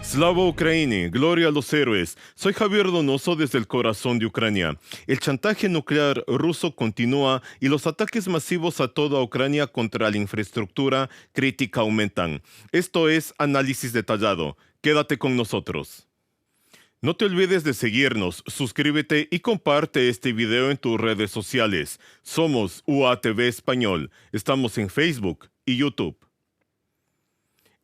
Slava Ukraini, gloria a los héroes. Soy Javier Donoso desde el corazón de Ucrania. El chantaje nuclear ruso continúa y los ataques masivos a toda Ucrania contra la infraestructura crítica aumentan. Esto es análisis detallado. Quédate con nosotros. No te olvides de seguirnos, suscríbete y comparte este video en tus redes sociales. Somos UATV Español. Estamos en Facebook y YouTube.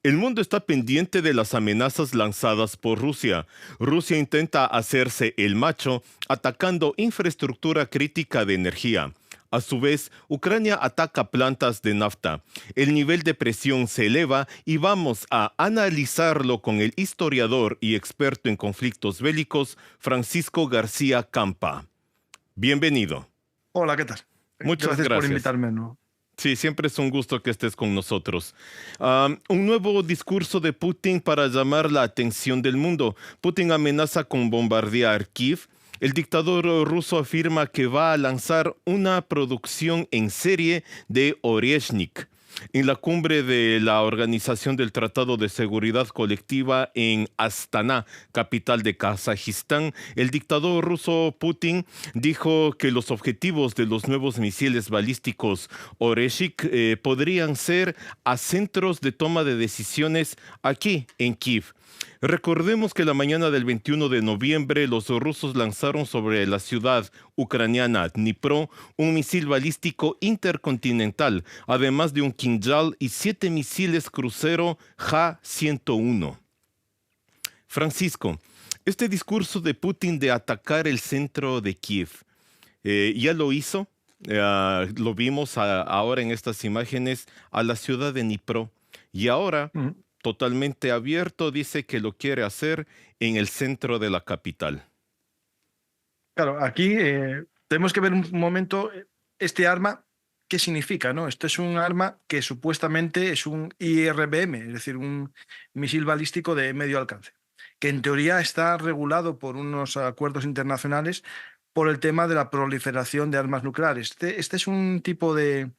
El mundo está pendiente de las amenazas lanzadas por Rusia. Rusia intenta hacerse el macho atacando infraestructura crítica de energía. A su vez, Ucrania ataca plantas de nafta. El nivel de presión se eleva y vamos a analizarlo con el historiador y experto en conflictos bélicos, Francisco García Campa. Bienvenido. Hola, ¿qué tal? Muchas Gracias por gracias. invitarme, ¿no? Sí, siempre es un gusto que estés con nosotros. Un nuevo discurso de Putin para llamar la atención del mundo. Putin amenaza con bombardear Kiev. El dictador ruso afirma que va a lanzar una producción en serie de Oreshnik. En la cumbre de la Organización del Tratado de Seguridad Colectiva en Astana, capital de Kazajistán, el dictador ruso Putin dijo que los objetivos de los nuevos misiles balísticos Oreshnik podrían ser a centros de toma de decisiones aquí en Kiev. Recordemos que la mañana del 21 de noviembre los rusos lanzaron sobre la ciudad ucraniana Dnipro un misil balístico intercontinental, además de un Kinjal y 7 misiles crucero Ja-101. Francisco, este discurso de Putin de atacar el centro de Kiev, ya lo hizo, lo vimos ahora en estas imágenes, a la ciudad de Dnipro, y ahora Mm. totalmente abierto, dice que lo quiere hacer en el centro de la capital. Claro, aquí tenemos que ver un momento este arma, qué significa, ¿no? Esto es un arma que supuestamente es un IRBM, es decir, un misil balístico de medio alcance, que en teoría está regulado por unos acuerdos internacionales por el tema de la proliferación de armas nucleares. Este es un tipo de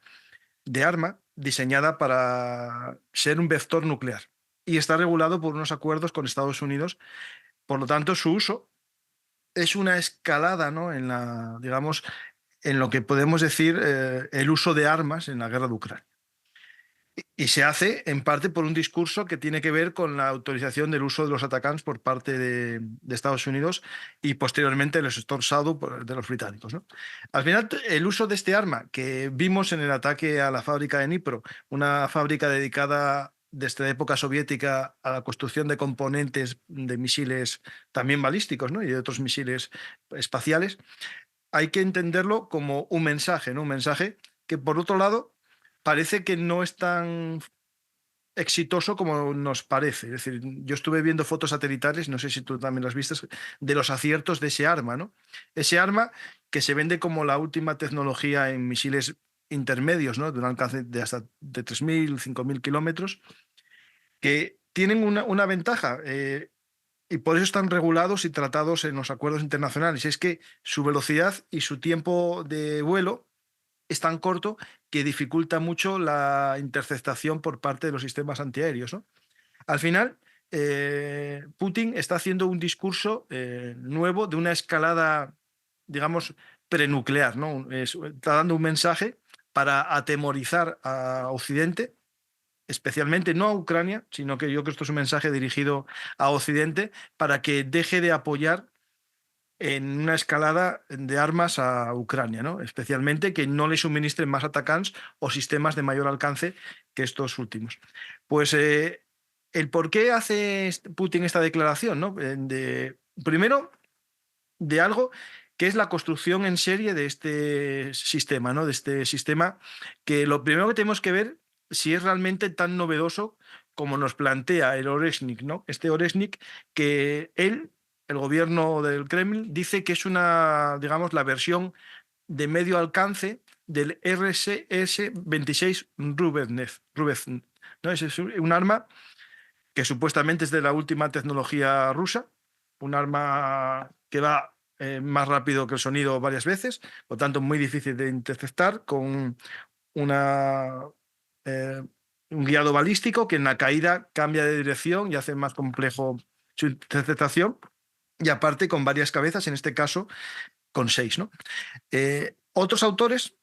arma diseñada para ser un vector nuclear y está regulado por unos acuerdos con Estados Unidos. Por lo tanto, su uso es una escalada, ¿no? En la, digamos, en lo que podemos decir el uso de armas en la guerra de Ucrania. Y se hace en parte por un discurso que tiene que ver con la autorización del uso de los atacants por parte de Estados Unidos y posteriormente el extorsado de los británicos, ¿no? Al final, el uso de este arma que vimos en el ataque a la fábrica de Dnipro, una fábrica dedicada desde la época soviética a la construcción de componentes de misiles también balísticos, ¿no? Y de otros misiles espaciales, hay que entenderlo como un mensaje, ¿no? Un mensaje que, por otro lado, parece que no es tan exitoso como nos parece. Es decir, yo estuve viendo fotos satelitales, no sé si tú también las viste, de los aciertos de ese arma, ¿no? Ese arma que se vende como la última tecnología en misiles intermedios, ¿no? De un alcance de hasta de 3.000, 5.000 kilómetros, que tienen una ventaja, y por eso están regulados y tratados en los acuerdos internacionales. Es que su velocidad y su tiempo de vuelo es tan corto que dificulta mucho la interceptación por parte de los sistemas antiaéreos, ¿no? Al final, Putin está haciendo un discurso nuevo de una escalada, digamos, prenuclear, ¿no? Está dando un mensaje para atemorizar a Occidente, especialmente no a Ucrania, sino que yo creo que esto es un mensaje dirigido a Occidente para que deje de apoyar en una escalada de armas a Ucrania, ¿no? Especialmente que no le suministren más atacants o sistemas de mayor alcance que estos últimos. Pues el por qué hace Putin esta declaración, ¿no? Primero, de algo que es la construcción en serie de este sistema, ¿no? De este sistema que lo primero que tenemos que ver si es realmente tan novedoso como nos plantea el Oreshnik, ¿no? Este Oreshnik que el gobierno del Kremlin, dice que es una, digamos, la versión de medio alcance del RSS-26 Rubezn, ¿no? Es un arma que supuestamente es de la última tecnología rusa, un arma que va más rápido que el sonido varias veces, por tanto muy difícil de interceptar, con una, un guiado balístico que en la caída cambia de dirección y hace más complejo su interceptación, y aparte con varias cabezas, en este caso con 6, ¿no? Otros autores,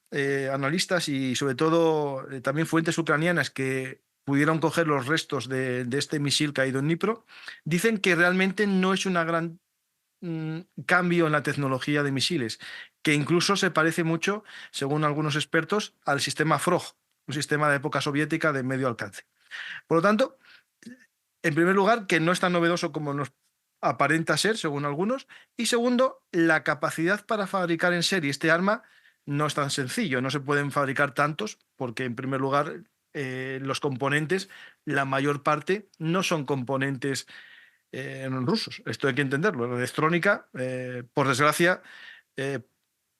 analistas y sobre todo también fuentes ucranianas que pudieron coger los restos de este misil caído en Dnipro, dicen que realmente no es una gran cambio en la tecnología de misiles, que incluso se parece mucho, según algunos expertos, al sistema Frog, un sistema de época soviética de medio alcance. Por lo tanto, en primer lugar, que no es tan novedoso como nos aparenta ser, según algunos, y segundo, la capacidad para fabricar en serie este arma no es tan sencillo, no se pueden fabricar tantos, porque en primer lugar los componentes, la mayor parte, no son componentes rusos. Esto hay que entenderlo. La electrónica, por desgracia, eh,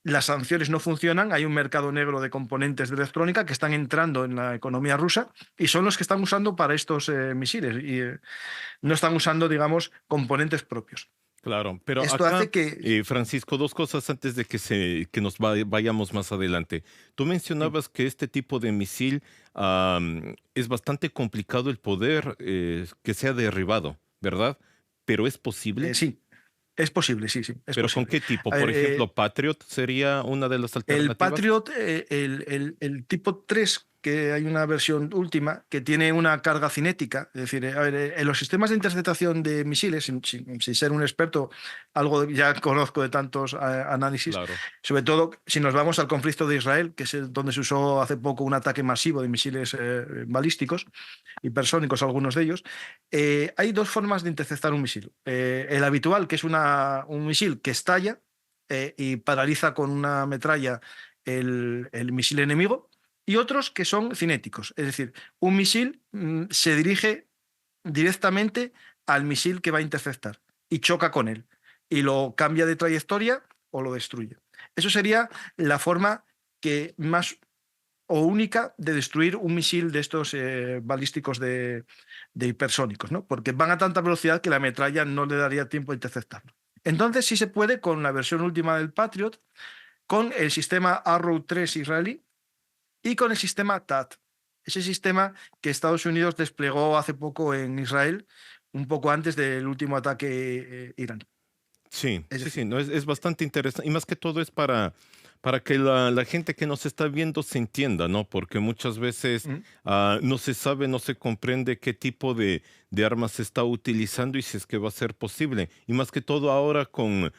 las sanciones no funcionan, hay un mercado negro de componentes de electrónica que están entrando en la economía rusa y son los que están usando para estos misiles y no están usando, digamos, componentes propios. Claro, pero Esto acá, hace que... Francisco, dos cosas antes de que nos vayamos más adelante. Tú Sí, mencionabas que este tipo de misil es bastante complicado el poder que sea derribado, ¿verdad? Pero es posible. sí, es posible, sí, sí, es ¿Pero con posible. qué tipo? A Por ver, ejemplo, Patriot sería una de las el alternativas. Patriot, el tipo 3, que hay una versión última, que tiene una carga cinética, es decir, a ver, en los sistemas de interceptación de misiles, sin ser un experto, algo ya conozco de tantos análisis, Claro. sobre todo si nos vamos al conflicto de Israel, que es donde se usó hace poco un ataque masivo de misiles balísticos, hipersónicos algunos de ellos, hay dos formas de interceptar un misil. El habitual, que es un misil que estalla, y paraliza con una metralla el misil enemigo, y otros que son cinéticos, es decir, un misil se dirige directamente al misil que va a interceptar y choca con él y lo cambia de trayectoria o lo destruye. Eso sería la forma que más o única de destruir un misil de estos balísticos de hipersónicos, ¿no? Porque van a tanta velocidad que la metralla no le daría tiempo a interceptarlo. Entonces sí se puede con la versión última del Patriot, con el sistema Arrow 3 israelí y con el sistema TAT, ese sistema que Estados Unidos desplegó hace poco en Israel, un poco antes del último ataque iraní. Sí, Es sí, sí, decir, no, es bastante interesante. Y más que todo es para que la gente que nos está viendo se entienda, ¿no? Porque muchas veces mm, no se sabe, no se comprende qué tipo de armas se está utilizando y si es que va a ser posible. Y más que todo ahora con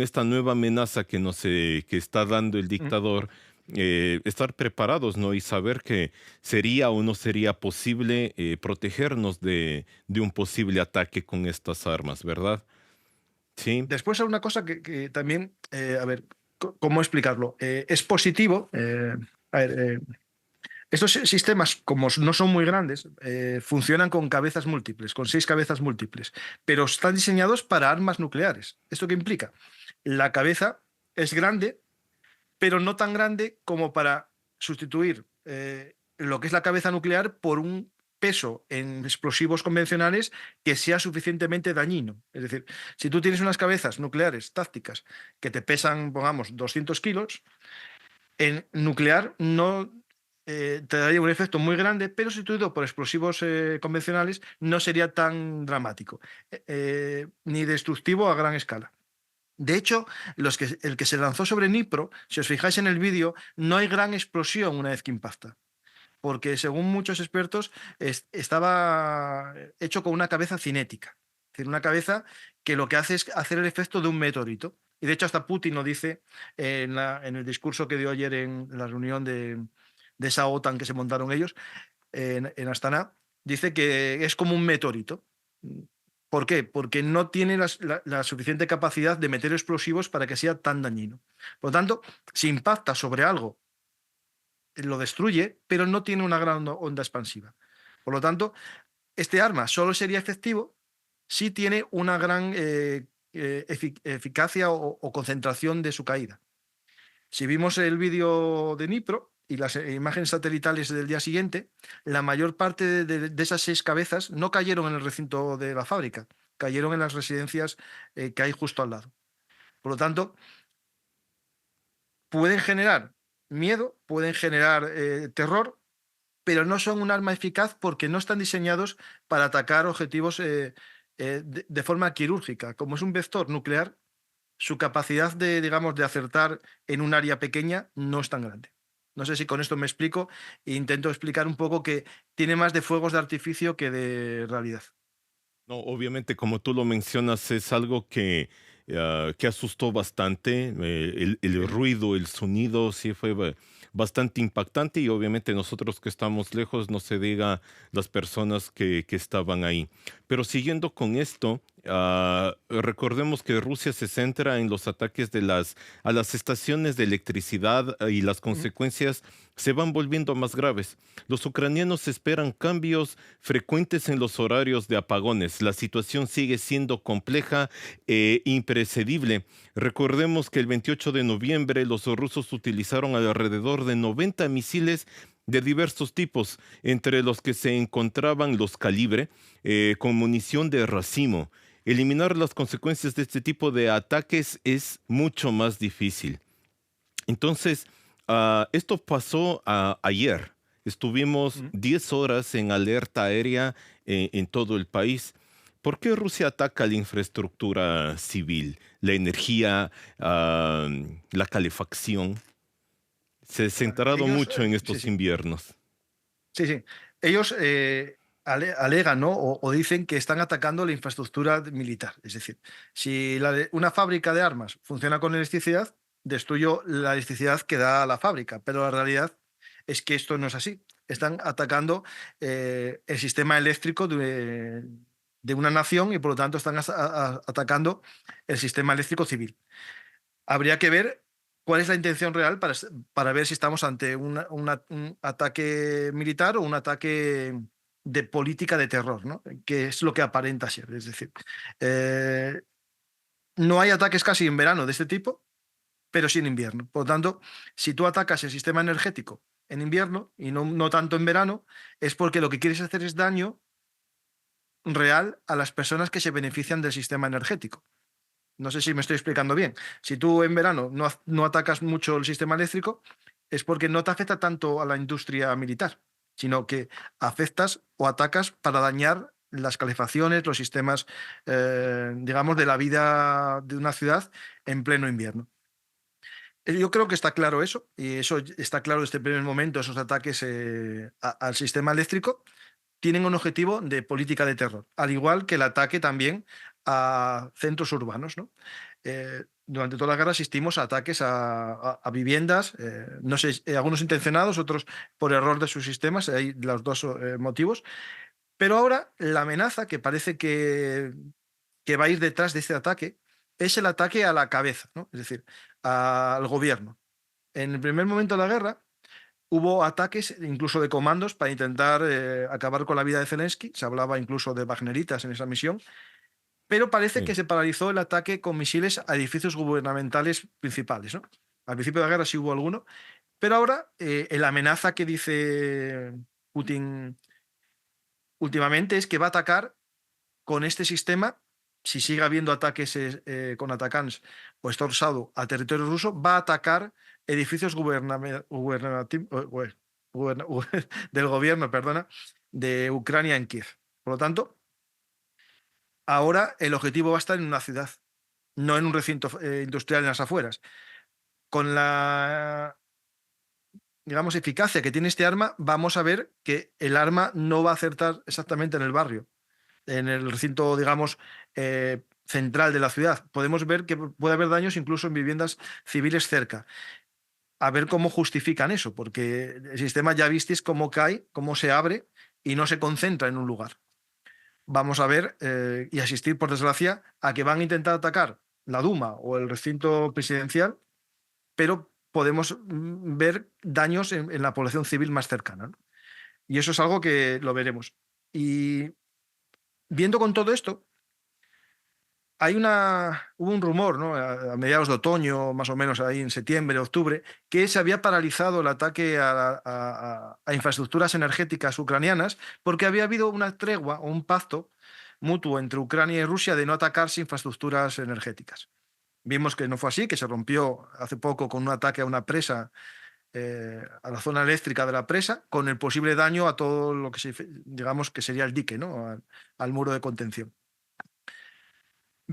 esta nueva amenaza que está dando el mm. dictador, estar preparados, ¿no? Y saber que sería o no sería posible protegernos de un posible ataque con estas armas, ¿verdad? Sí. Después hay una cosa que también, a ver, ¿cómo explicarlo? Es positivo. A ver, estos sistemas, como no son muy grandes, funcionan con cabezas múltiples, con 6 cabezas múltiples, pero están diseñados para armas nucleares. ¿Esto qué implica? La cabeza es grande, pero no tan grande como para sustituir lo que es la cabeza nuclear por un peso en explosivos convencionales que sea suficientemente dañino. Es decir, si tú tienes unas cabezas nucleares tácticas que te pesan, pongamos, 200 kilos, en nuclear no te daría un efecto muy grande, pero sustituido por explosivos convencionales no sería tan dramático, ni destructivo a gran escala. De hecho, el que se lanzó sobre Dnipro, si os fijáis en el vídeo, no hay gran explosión una vez que impacta, porque según muchos expertos estaba hecho con una cabeza cinética, es decir, una cabeza que lo que hace es hacer el efecto de un meteorito. Y de hecho hasta Putin lo dice en el discurso que dio ayer en la reunión de esa OTAN que se montaron ellos en Astana, dice que es como un meteorito. ¿Por qué? Porque no tiene la suficiente capacidad de meter explosivos para que sea tan dañino. Por lo tanto, si impacta sobre algo, lo destruye, pero no tiene una gran onda expansiva. Por lo tanto, este arma solo sería efectivo si tiene una gran eficacia o concentración de su caída. Si vimos el vídeo de Nipro y las imágenes satelitales del día siguiente, la mayor parte de esas 6 cabezas no cayeron en el recinto de la fábrica, cayeron en las residencias que hay justo al lado. Por lo tanto, pueden generar miedo, pueden generar terror, pero no son un arma eficaz porque no están diseñados para atacar objetivos de forma quirúrgica. Como es un vector nuclear, su capacidad de, digamos, de acertar en un área pequeña no es tan grande. No sé si con esto me explico e intento explicar un poco que tiene más de fuegos de artificio que de realidad. No, obviamente, como tú lo mencionas, es algo que asustó bastante. El Sí. ruido, el sonido, sí fue bastante impactante y obviamente nosotros que estamos lejos, no se diga las personas que estaban ahí. Pero siguiendo con esto, recordemos que Rusia se centra en los ataques a las estaciones de electricidad y las Ujú. consecuencias se van volviendo más graves. Los ucranianos esperan cambios frecuentes en los horarios de apagones. La situación sigue siendo compleja e impredecible. Recordemos que el 28 de noviembre los rusos utilizaron alrededor de 90 misiles de diversos tipos, entre los que se encontraban los calibre, con munición de racimo. Eliminar las consecuencias de este tipo de ataques es mucho más difícil. Entonces, esto pasó ayer. Estuvimos Ujú. 10 horas en alerta aérea en todo el país. ¿Por qué Rusia ataca la infraestructura civil, la energía, la calefacción? Se ha Vale. centrado Ellos, mucho en sí, estos sí, inviernos. sí, sí. Ellos alegan, ¿no? O dicen que están atacando la infraestructura militar. Es decir, si una fábrica de armas funciona con electricidad, destruyo la electricidad que da la fábrica. Pero la realidad es que esto no es así. Están atacando el sistema eléctrico de una nación y por lo tanto están atacando el sistema eléctrico civil. Habría que ver cuál es la intención real para ver si estamos ante un ataque militar o un ataque de política de terror, ¿no? Que es lo que aparenta ser. Es decir, eh, no hay ataques casi en verano de este tipo, pero sí en invierno. Por lo tanto, si tú atacas el sistema energético en invierno y no tanto en verano, es porque lo que quieres hacer es daño real a las personas que se benefician del sistema energético. No sé si me estoy explicando bien. Si tú en verano no atacas mucho el sistema eléctrico, es porque no te afecta tanto a la industria militar, sino que afectas o atacas para dañar las calefacciones, los sistemas, digamos, de la vida de una ciudad en pleno invierno. Yo creo que está claro eso, y eso está claro desde el primer momento, esos ataques al sistema eléctrico tienen un objetivo de política de terror, al igual que el ataque también a centros urbanos, ¿no? Durante toda la guerra asistimos a ataques a viviendas, no sé, algunos intencionados, otros por error de sus sistemas, hay los dos motivos, pero ahora la amenaza que parece que va a ir detrás de este ataque es el ataque a la cabeza, ¿no? Es decir, al gobierno. En el primer momento de la guerra, hubo ataques incluso de comandos para intentar acabar con la vida de Zelensky. Se hablaba incluso de wagneritas en esa misión. Pero parece que Sí. se paralizó el ataque con misiles a edificios gubernamentales principales, ¿no? Al principio de la guerra sí hubo alguno. Pero ahora la amenaza que dice Putin últimamente es que va a atacar con este sistema. Si sigue habiendo ataques con Atacams o Storm a territorio ruso, va a atacar edificios del gobierno, perdona, de Ucrania en Kiev. Por lo tanto, ahora el objetivo va a estar en una ciudad, no en un recinto industrial en las afueras. Con la, digamos, eficacia que tiene este arma, vamos a ver que el arma no va a acertar exactamente en el barrio, en el recinto, digamos, central de la ciudad. Podemos ver que puede haber daños incluso en viviendas civiles cerca. A ver cómo justifican eso, porque el sistema ya visteis cómo cae, cómo se abre y no se concentra en un lugar. Vamos a ver y asistir, por desgracia, a que van a intentar atacar la Duma o el recinto presidencial, pero podemos ver daños en la población civil más cercana, ¿no? Y eso es algo que lo veremos. Y viendo con todo esto, hubo un rumor, ¿no? A mediados de otoño, más o menos ahí en septiembre, octubre, que se había paralizado el ataque a infraestructuras energéticas ucranianas porque había habido una tregua o un pacto mutuo entre Ucrania y Rusia de no atacarse infraestructuras energéticas. Vimos que no fue así, que se rompió hace poco con un ataque a una presa, a la zona eléctrica de la presa, con el posible daño a todo lo que digamos que sería el dique, ¿no? Al muro de contención.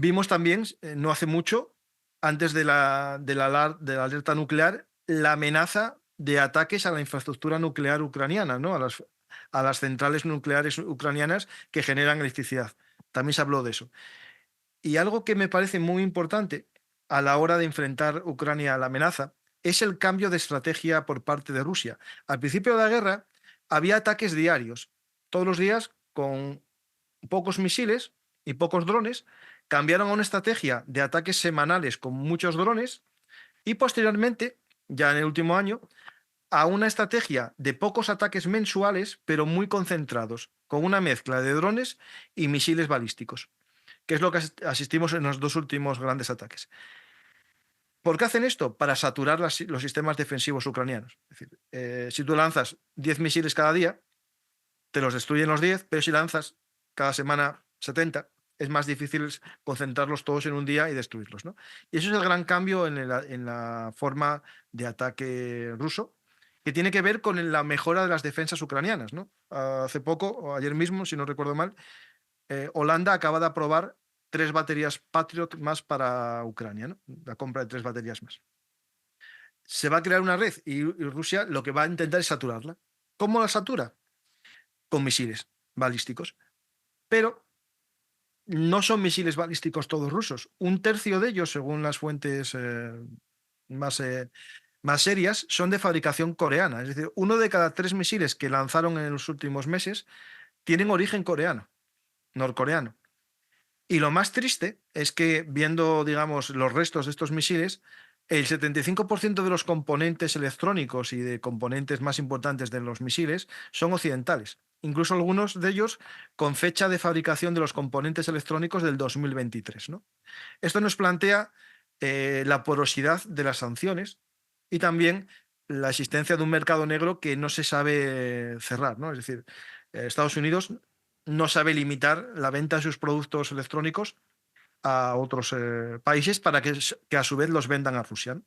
Vimos también, no hace mucho, antes de la alerta nuclear, la amenaza de ataques a la infraestructura nuclear ucraniana, ¿no? A las centrales nucleares ucranianas que generan electricidad. También se habló de eso. Y algo que me parece muy importante a la hora de enfrentar Ucrania a la amenaza es el cambio de estrategia por parte de Rusia. Al principio de la guerra había ataques diarios, todos los días con pocos misiles y pocos drones. Cambiaron a una estrategia de ataques semanales con muchos drones y posteriormente, ya en el último año, a una estrategia de pocos ataques mensuales, pero muy concentrados, con una mezcla de drones y misiles balísticos, que es lo que asistimos en los dos últimos grandes ataques. ¿Por qué hacen esto? Para saturar los sistemas defensivos ucranianos. Es decir, si tú lanzas 10 misiles cada día, te los destruyen los 10, pero si lanzas cada semana 70, es más difícil concentrarlos todos en un día y destruirlos, ¿no? Y eso es el gran cambio en la forma de ataque ruso, que tiene que ver con la mejora de las defensas ucranianas, ¿no? Hace poco, o ayer mismo, si no recuerdo mal, Holanda acaba de aprobar 3 baterías Patriot más para Ucrania, ¿no? La compra de 3 baterías más. Se va a crear una red y Rusia lo que va a intentar es saturarla. ¿Cómo la satura? Con misiles balísticos. Pero no son misiles balísticos todos rusos. Un tercio de ellos, según las fuentes más, más serias, son de fabricación coreana. Es decir, 1 de cada 3 misiles que lanzaron en los últimos meses tienen origen coreano, norcoreano. Y lo más triste es que, viendo, digamos, los restos de estos misiles, el 75% de los componentes electrónicos y de componentes más importantes de los misiles son occidentales. Incluso algunos de ellos con fecha de fabricación de los componentes electrónicos del 2023, ¿no? Esto nos plantea la porosidad de las sanciones y también la existencia de un mercado negro que no se sabe cerrar, ¿no? Es decir, Estados Unidos no sabe limitar la venta de sus productos electrónicos a otros países para que a su vez los vendan a Rusia, ¿no?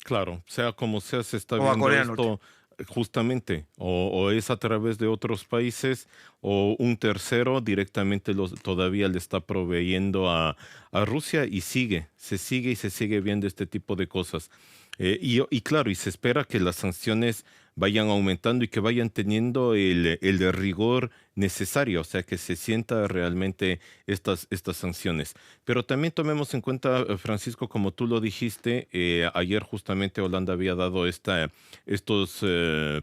Claro, sea como sea, se está O a viendo Corea del Norte. esto justamente, o es a través de otros países, o un tercero directamente todavía le está proveyendo a Rusia y se sigue y se sigue viendo este tipo de cosas. Y claro, y se espera que las sanciones vayan aumentando y que vayan teniendo el rigor necesario, o sea, que se sienta realmente estas sanciones. Pero también tomemos en cuenta, Francisco, como tú lo dijiste, ayer justamente Holanda había dado estos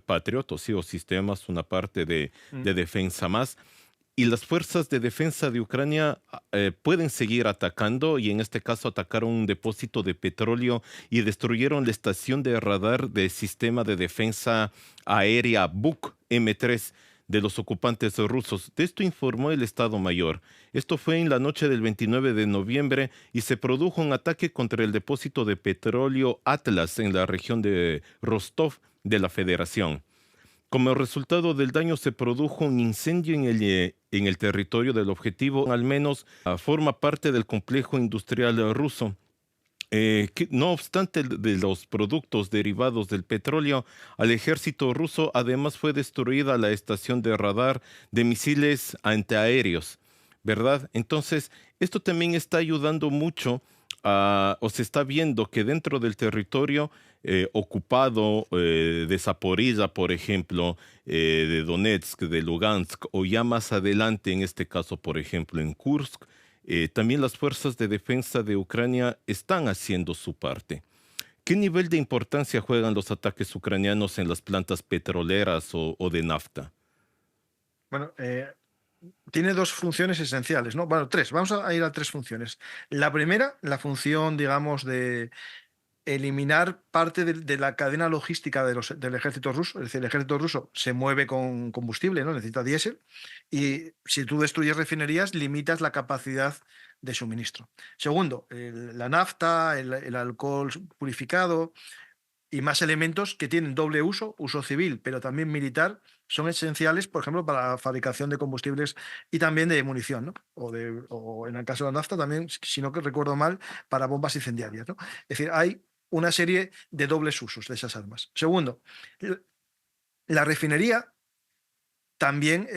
patriotas, sí, o sistemas, una parte Mm. de defensa más. Y las fuerzas de defensa de Ucrania pueden seguir atacando y en este caso atacaron un depósito de petróleo y destruyeron la estación de radar del sistema de defensa aérea Buk M3 de los ocupantes rusos. De esto informó el Estado Mayor. Esto fue en la noche del 29 de noviembre y se produjo un ataque contra el depósito de petróleo Atlas en la región de Rostov de la Federación. Como resultado del daño se produjo un incendio en el territorio del objetivo, al menos forma parte del complejo industrial ruso. No obstante de los productos derivados del petróleo, al ejército ruso además fue destruida la estación de radar de misiles antiaéreos, ¿verdad? Entonces, esto también está ayudando mucho o se está viendo que dentro del territorio ocupado de Zaporizhia, por ejemplo, de Donetsk, de Lugansk, o ya más adelante, en este caso, por ejemplo, en Kursk, también las fuerzas de defensa de Ucrania están haciendo su parte. ¿Qué nivel de importancia juegan los ataques ucranianos en las plantas petroleras o de nafta? Bueno, tiene 2 funciones esenciales, ¿no? Bueno, 3. Vamos a ir a 3 funciones. La primera, la función, digamos, de eliminar parte de la cadena logística del ejército ruso. Es decir, el ejército ruso se mueve con combustible, ¿no? Necesita diésel. Y si tú destruyes refinerías, limitas la capacidad de suministro. Segundo, la nafta, el alcohol purificado y más elementos que tienen doble uso, uso civil, pero también militar, son esenciales, por ejemplo, para la fabricación de combustibles y también de munición, ¿no? O en el caso de la nafta también, si no que recuerdo mal, para bombas incendiarias, ¿no? Es decir, hay una serie de dobles usos de esas armas. Segundo, la refinería también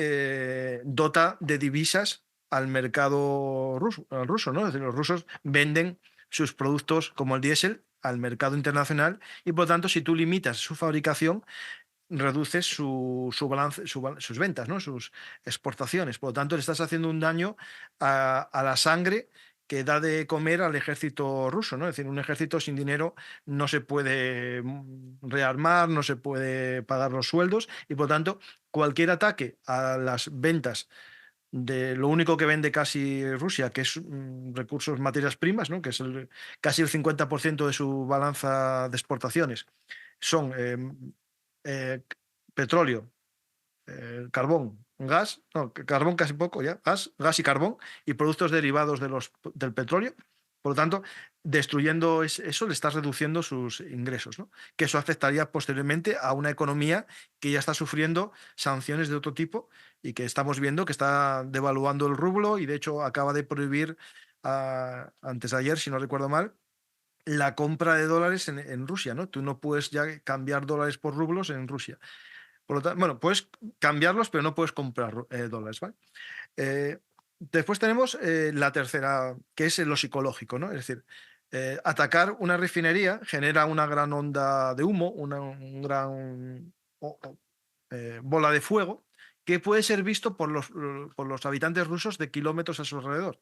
dota de divisas al mercado ruso, ¿no? Es decir, los rusos venden sus productos como el diésel al mercado internacional y por lo tanto si tú limitas su fabricación, reduces su balance, sus ventas, ¿no? Sus exportaciones. Por lo tanto, le estás haciendo un daño a la sangre que da de comer al ejército ruso, ¿no? Es decir, un ejército sin dinero no se puede rearmar, no se puede pagar los sueldos y por lo tanto cualquier ataque a las ventas de lo único que vende casi Rusia, que es recursos, materias primas, ¿no? Que es casi el 50% de su balanza de exportaciones, son eh, petróleo, carbón, gas, no, carbón casi poco ya, gas y carbón y productos derivados del petróleo. Por lo tanto, destruyendo eso, le estás reduciendo sus ingresos, ¿no? Que eso afectaría posteriormente a una economía que ya está sufriendo sanciones de otro tipo y que estamos viendo que está devaluando el rublo y de hecho acaba de prohibir antes de ayer, si no recuerdo mal, la compra de dólares en Rusia, ¿no? Tú no puedes ya cambiar dólares por rublos en Rusia. Por lo tanto, bueno, puedes cambiarlos, pero no puedes comprar dólares, ¿vale? Después tenemos la tercera, que es lo psicológico, ¿no? Es decir, atacar una refinería genera una gran onda de humo, un gran bola de fuego, que puede ser visto por los habitantes rusos de kilómetros a su alrededor.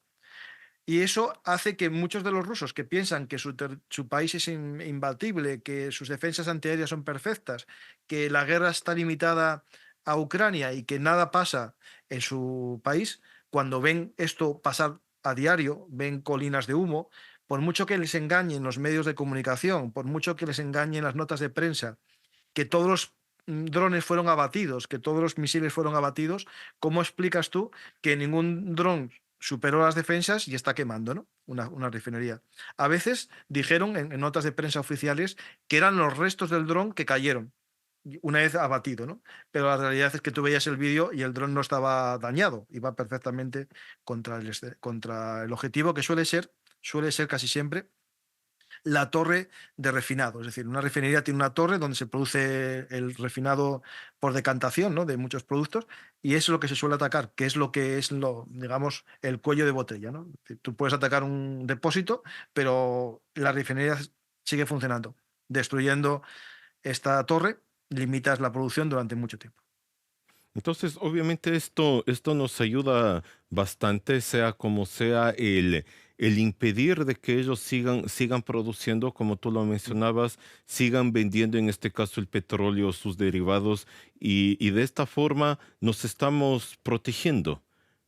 Y eso hace que muchos de los rusos que piensan que su país es imbatible, que sus defensas antiaéreas son perfectas, que la guerra está limitada a Ucrania y que nada pasa en su país, cuando ven esto pasar a diario, ven colinas de humo, por mucho que les engañen los medios de comunicación, por mucho que les engañen las notas de prensa, que todos los drones fueron abatidos, que todos los misiles fueron abatidos, ¿cómo explicas tú que ningún dron superó las defensas y está quemando, ¿no? Una refinería? A veces dijeron en notas de prensa oficiales que eran los restos del dron que cayeron una vez abatido, ¿no? Pero la realidad es que tú veías el vídeo y el dron no estaba dañado, iba perfectamente contra el objetivo que suele ser casi siempre la torre de refinado. Es decir, una refinería tiene una torre donde se produce el refinado por decantación, ¿no? De muchos productos y eso es lo que se suele atacar, que es lo que es, digamos, el cuello de botella, ¿no? Es decir, tú puedes atacar un depósito, pero la refinería sigue funcionando. Destruyendo esta torre, limitas la producción durante mucho tiempo. Entonces, obviamente esto nos ayuda bastante, sea como sea, el impedir de que ellos sigan produciendo, como tú lo mencionabas, sigan vendiendo, en este caso, el petróleo, sus derivados, y de esta forma nos estamos protegiendo,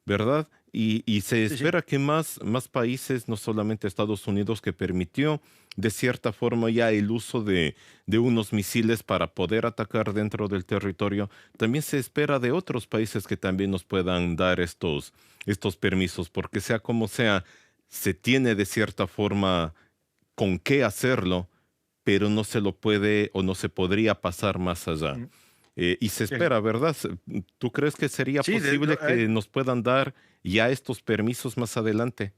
¿verdad? Y se Sí, sí. espera que más países, no solamente Estados Unidos, que permitió de cierta forma ya el uso de unos misiles para poder atacar dentro del territorio, también se espera de otros países que también nos puedan dar estos permisos, porque sea como sea, se tiene de cierta forma con qué hacerlo, pero no se lo puede o no se podría pasar más allá. Mm. Y se Sí, espera, ¿verdad? ¿Tú crees que sería sí, posible que nos puedan dar ya estos permisos más adelante?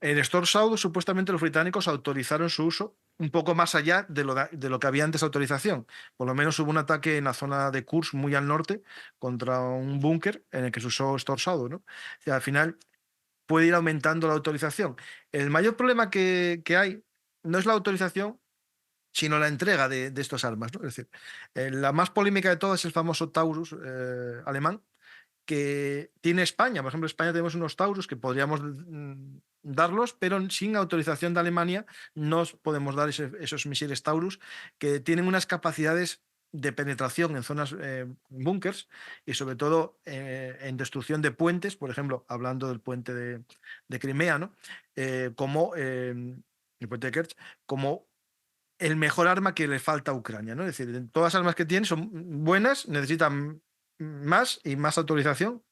en Storm Shadow supuestamente los británicos autorizaron su uso un poco más allá de lo que había antes de autorización. Por lo menos hubo un ataque en la zona de Kursk, muy al norte, contra un búnker en el que se usó Storm Shadow, ¿no? O sea, al final puede ir aumentando la autorización. El mayor problema que hay no es la autorización, sino la entrega de estos armas, ¿no? Es decir, la más polémica de todas es el famoso Taurus alemán, que tiene España. Por ejemplo, en España tenemos unos Taurus que podríamos darlos, pero sin autorización de Alemania no podemos dar esos misiles Taurus que tienen unas capacidades de penetración en zonas búnkers y sobre todo en destrucción de puentes, por ejemplo, hablando del puente de Crimea, ¿no? Como el puente de Kerch, como el mejor arma que le falta a Ucrania, ¿no? Es decir, todas las armas que tiene son buenas, necesitan más y más autorización,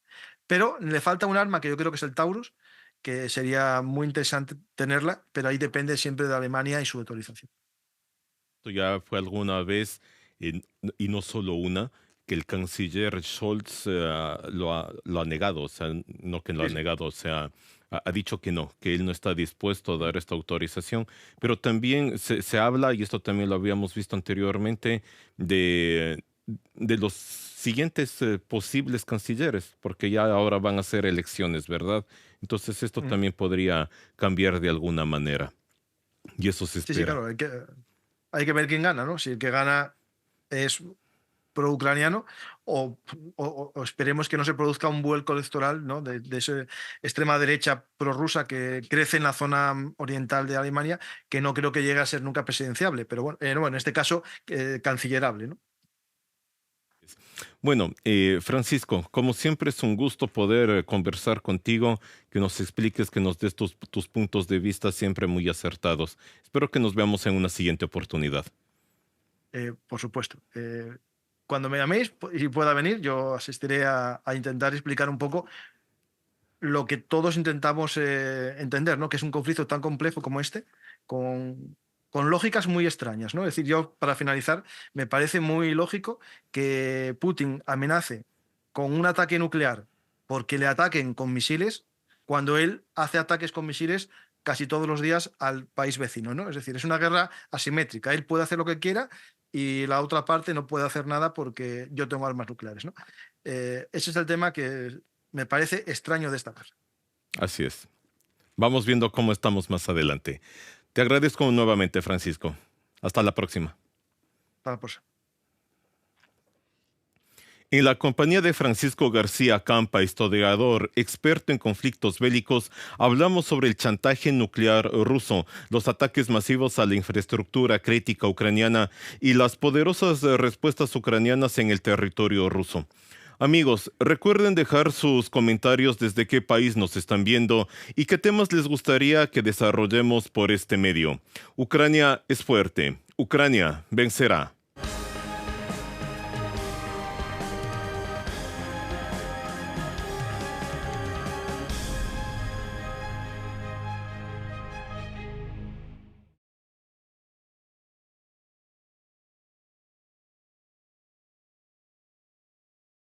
pero le falta un arma que yo creo que es el Taurus, que sería muy interesante tenerla, pero ahí depende siempre de Alemania y su autorización. Esto ya fue alguna vez, y no solo una, que el canciller Scholz lo ha negado, o sea, no que lo ha Sí, sí. negado, o sea, ha dicho que no, que él no está dispuesto a dar esta autorización, pero también se habla, y esto también lo habíamos visto anteriormente, de los siguientes posibles cancilleres, porque ya ahora van a ser elecciones, ¿verdad? Entonces esto Mm. también podría cambiar de alguna manera y eso se Sí, sí, espera. claro, hay que ver quién gana, ¿no? Si el que gana es pro-ucraniano o esperemos que no se produzca un vuelco electoral, ¿no? De esa extrema derecha prorrusa que crece en la zona oriental de Alemania, que no creo que llegue a ser nunca presidenciable, pero bueno, no, en este caso cancillerable, ¿no? Bueno, Francisco, como siempre es un gusto poder conversar contigo, que nos expliques, que nos des tus puntos de vista siempre muy acertados. Espero que nos veamos en una siguiente oportunidad. Por supuesto. Cuando me llaméis y pueda venir, yo asistiré a intentar explicar un poco lo que todos intentamos entender, ¿no? Que es un conflicto tan complejo como este, con lógicas muy extrañas, ¿no? Es decir, yo, para finalizar, me parece muy lógico que Putin amenace con un ataque nuclear porque le ataquen con misiles cuando él hace ataques con misiles casi todos los días al país vecino, ¿no? Es decir, es una guerra asimétrica. Él puede hacer lo que quiera y la otra parte no puede hacer nada porque yo tengo armas nucleares, ¿no? Ese es el tema que me parece extraño de esta cosa. Así es. Vamos viendo cómo estamos más adelante. Te agradezco nuevamente, Francisco. Hasta la próxima. Para, pues, En la compañía de Francisco García Campa, historiador, experto en conflictos bélicos, hablamos sobre el chantaje nuclear ruso, los ataques masivos a la infraestructura crítica ucraniana y las poderosas respuestas ucranianas en el territorio ruso. Amigos, recuerden dejar sus comentarios desde qué país nos están viendo y qué temas les gustaría que desarrollemos por este medio. Ucrania es fuerte. Ucrania vencerá.